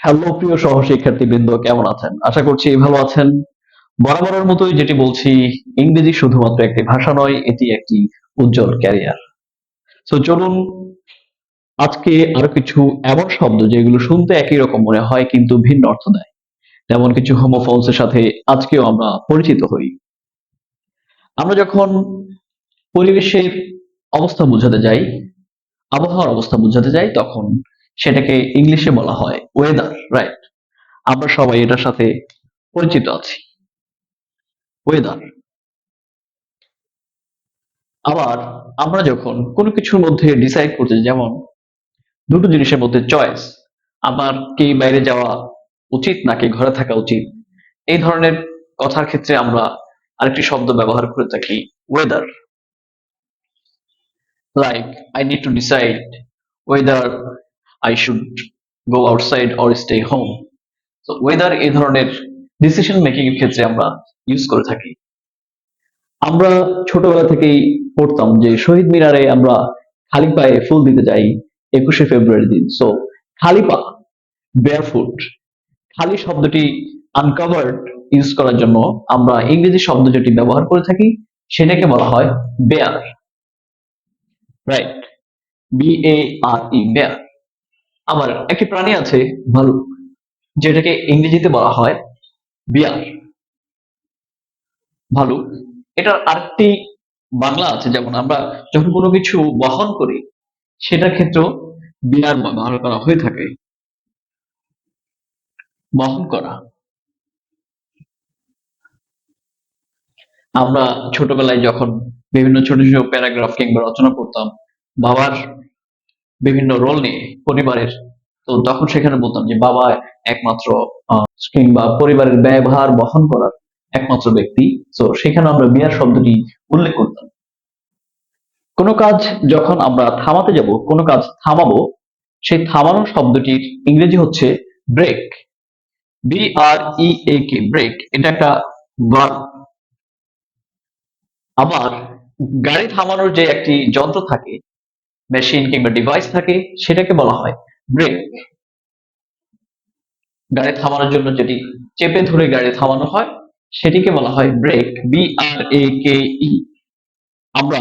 Hello প্রিয় সহশিক্ষার্থীবৃন্দ, কেমন আছেন? আশা করছি ভালো আছেন। বরাবরের মতোই যেটি বলছি, ইংরেজি শুধুমাত্র একটি ভাষা নয়, এটি একটি উজ্জ্বল ক্যারিয়ার। তো চলুন আজকে আরো কিছু এমন শব্দ যেগুলো শুনতে একই রকম মনে হয় কিন্তু ভিন্ন অর্থ দেয়, তেমন কিছু হোমোফোনস এর সাথে আজকেও আমরা পরিচিত হই। আমরা যখন পরিবেশের অবস্থা বোঝাতে যাই, আবহাওয়ার অবস্থা বোঝাতে যাই, তখন সেটাকে ইংলিশে বলা হয় ওয়েদার, রাইট? আমরা সবাই এটার সাথে পরিচিত আছি, ওয়েদার। আবার আমরা যখন কোনো কিছুর মধ্যে ডিসাইড করতে যাই, যেমন দুটো জিনিসের মধ্যে চয়েস, আমার কি বাইরে যাওয়া উচিত নাকি ঘরে থাকা উচিত, এই ধরনের কথার ক্ষেত্রে আমরা আরেকটি শব্দ ব্যবহার করে থাকি, weather. Like I need to decide weather I should go outside or stay home. তো ওয়েদার এই ধরনের ডিসিশন মেকিং এর ক্ষেত্রে আমরা ইউজ করে থাকি। আমরা ছোটবেলা থেকেই পড়তাম যে শহীদ মিনারে আমরা খালি পায়ে ফুল দিতে যাই 21শে ফেব্রুয়ারি দিন। সো খালি পা, বেয়ারফুট, খালি শব্দটি আনকভার্ড ইউজ করার জন্য আমরা ইংরেজি শব্দ যেটি ব্যবহার করে থাকি সেটাকে বলা হয় বেয়ার, রাইট? BARE, bear. আবার একটি প্রাণী আছে ভালুক, যেটাকে ইংরেজিতে বলা হয় বিয়ার, ভালুক। এটার আরেকটি বাংলা আছে, যেমন আমরা যখন কোনো কিছু বহন করি সেটার ক্ষেত্রেও বিয়ার ব্যবহার করা হয়ে থাকে, বহন করা। আমরা ছোটবেলায় যখন বিভিন্ন ছোট ছোট প্যারাগ্রাফ কিংবা রচনা পড়তাম বাবার বিভিন্ন রোল নিয়ে পরিবারের, তো তখন সেখানে বলতাম যে বাবা একমাত্র কিংবা পরিবারের ব্যয়ভার বহন করার একমাত্র ব্যক্তি। তো সেখানে আমরা বিয়ার শব্দটি উল্লেখ করতাম। কোনো কাজ যখন আমরা থামাতে যাব, কোনো কাজ থামাবো, সেই থামানোর শব্দটির ইংরেজি হচ্ছে ব্রেক, BREAK, ব্রেক। এটা একটা verb। আবার গাড়ি থামানোর যে একটি যন্ত্র থাকে, মেশিন কিংবা ডিভাইস থাকে, সেটাকে বলা হয় ব্রেক। গাড়ি থামানোর জন্য যেটি চেপে ধরে গাড়ি থামানো হয় সেটিকে বলা হয় ব্রেক, BRAKE। আমরা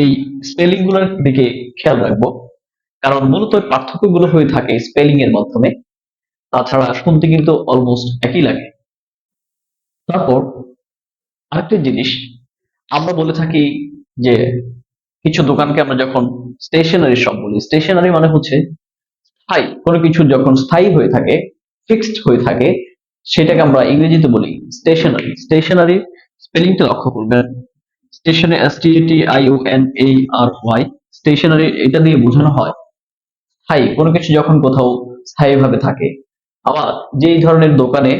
এই স্পেলিং গুলোর দিকে খেয়াল রাখবো, কারণ মূলত পার্থক্যগুলো হয়ে থাকে স্পেলিং এর মাধ্যমে। তাছাড়া শুনতে কিন্তু অলমোস্ট একই লাগে। তারপর আরেকটা জিনিস, আমরা বলে থাকি যে কিছু দোকানকে আমরা যখন স্টেশনারি শপ বলি, স্টেশনারি মানে হচ্ছে স্থায়ী কোনো কিছু, যখন স্থায়ী হয়ে থাকে, ফিক্সড হয়ে থাকে, সেটাকে আমরা ইংরেজিতে বলি স্টেশনারি। স্টেশনারি স্পেলিংটা লক্ষ্য করবেন, স্টেশনে STATIONARY, স্টেশনারি, এটা দিয়ে বোঝানো হয় স্থায়ী কোনো কিছু যখন কোথাও স্থায়ীভাবে থাকে। আবার যেই ধরনের দোকানে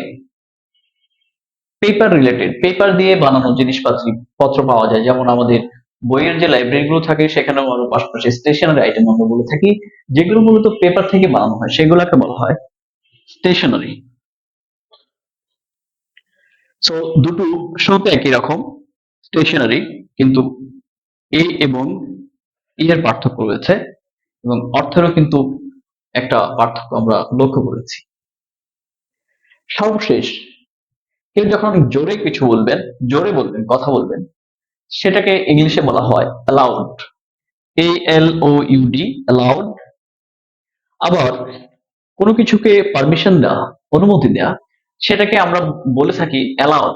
পেপার রিলেটেড, পেপার দিয়ে বানানো জিনিসপাতি পত্র পাওয়া যায়, যেমন আমাদের বইয়ের যে লাইব্রেরি গুলো থাকে সেখানেও আরো পাশাপাশি স্টেশনারি আইটেম আমরা বলে থাকি, যেগুলো মূলত পেপার থেকে বানানো হয় সেগুলোকে বলা হয় স্টেশনারি। সো দুটো শুরুতে একই রকম, স্টেশনারি, কিন্তু এ এবং ই এর পার্থক্য রয়েছে এবং অর্থেরও কিন্তু একটা পার্থক্য আমরা লক্ষ্য করেছি। সর্বশেষ, কেউ যখন জোরে কিছু বলবেন, জোরে বলবেন, কথা বলবেন, সেটাকে ইংলিশে বলা হয় অ্যালাউড, ALOUD, অ্যালাউড। আবার কোনো কিছুকে পারমিশন দেওয়া, অনুমতি দেওয়া, সেটাকে আমরা বলে থাকি অ্যালাউ।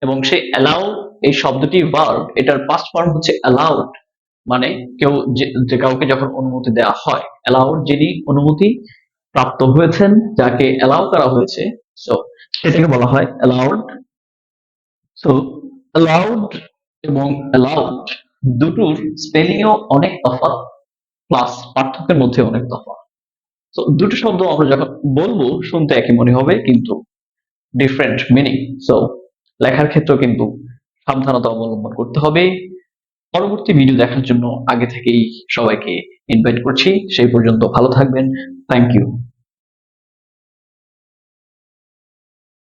এবং সেই অ্যালাউ এই শব্দটি ভার্ব, এটার পাস্ট ফর্ম হচ্ছে অ্যালাউড। মানে কেউ যে কাউকে যখন অনুমতি দেওয়া হয়, অ্যালাউড যিনি অনুমতি প্রাপ্ত হয়েছেন, যাকে অ্যালাউ করা হয়েছে, সো সেটাকে বলা হয় অ্যালাউড। সো অ্যালাউড এবং অ্যালাউড দুটোর স্পেলিংও অনেক তফাৎ, প্লাস পার্থক্যের মধ্যে অনেক তফাৎ। তো দুটো শব্দ আমরা যখন বলবো শুনতে একই মনে হবে কিন্তু ডিফারেন্ট মিনিং। সো লেখার ক্ষেত্রেও কিন্তু সাবধানতা অবলম্বন করতে হবে। পরবর্তী ভিডিও দেখার জন্য আগে থেকেই সবাইকে ইনভাইট করছি। সেই পর্যন্ত ভালো থাকবেন। Thank you.